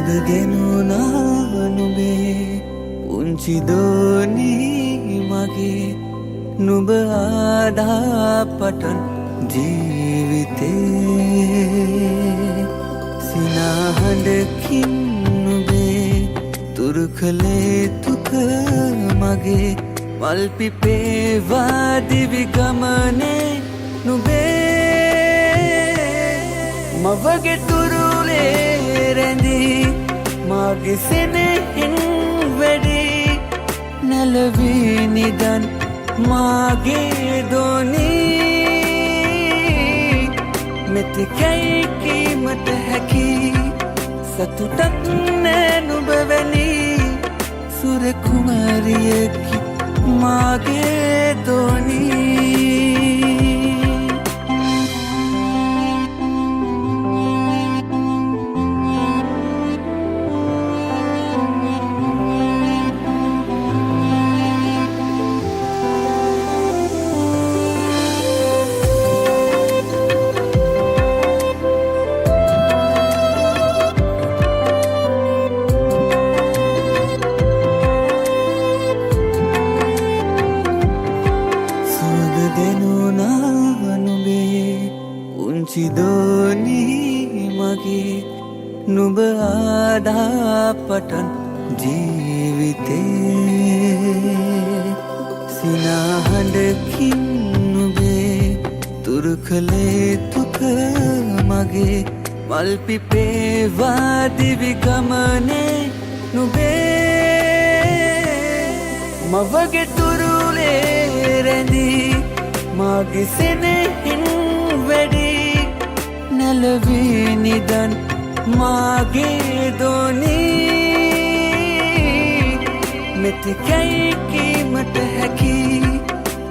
සුද ගෙනුනා නුඹේ පුංචි දෝනී මගේ නුඹ ආදා පටන් ජීවිතේ සිනාහඬකින් නුඹේ තුරු කළේ තුක මගේ මල් පිපේවා දිවි ගමනේ නුඹේ මවගේ තුරුලේ රැඳී මාගේ සෙනෙහින් වැඩි නැලවී නිදන් මාගේ දෝනී මෙතෙකයි කීමට හැකි සතුටක් නෑ නුඹ වැනි සුර කුමාරියකි මාගේ දෝනී දෝනී මගේ නුඹ ආදා පටන් ජීවිතේ සිනාහඬකින් නුඹේ තුරු කළේ තුක මගේ මල් පිපේවා දිවි ගමනේ නුඹේ මවගේ තුරුලේ රැඳී මාගේ සෙනෙහින් වැඩි නැලවී නිදන් මාගේ දෝනී මෙතෙකයි කීමට හැකි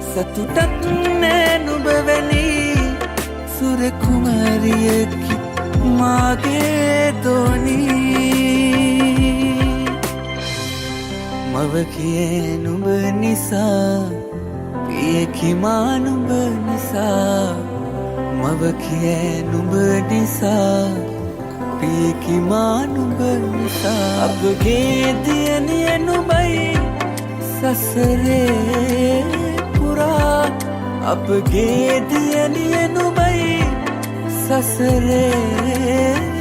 සතුටක් නෑ නුඹ වැනි සුර කුමාරියකි මාගේ දෝනී මව කියේ නුඹ නිසා පියකි මා නුඹ නිසා මව කියේ නුඹ නිසා පියකි මා නුඹ නිසා අපගේ දියණිය නුඹයි සසරේ පුරා අපගේ දියණිය නුඹයි සසරේ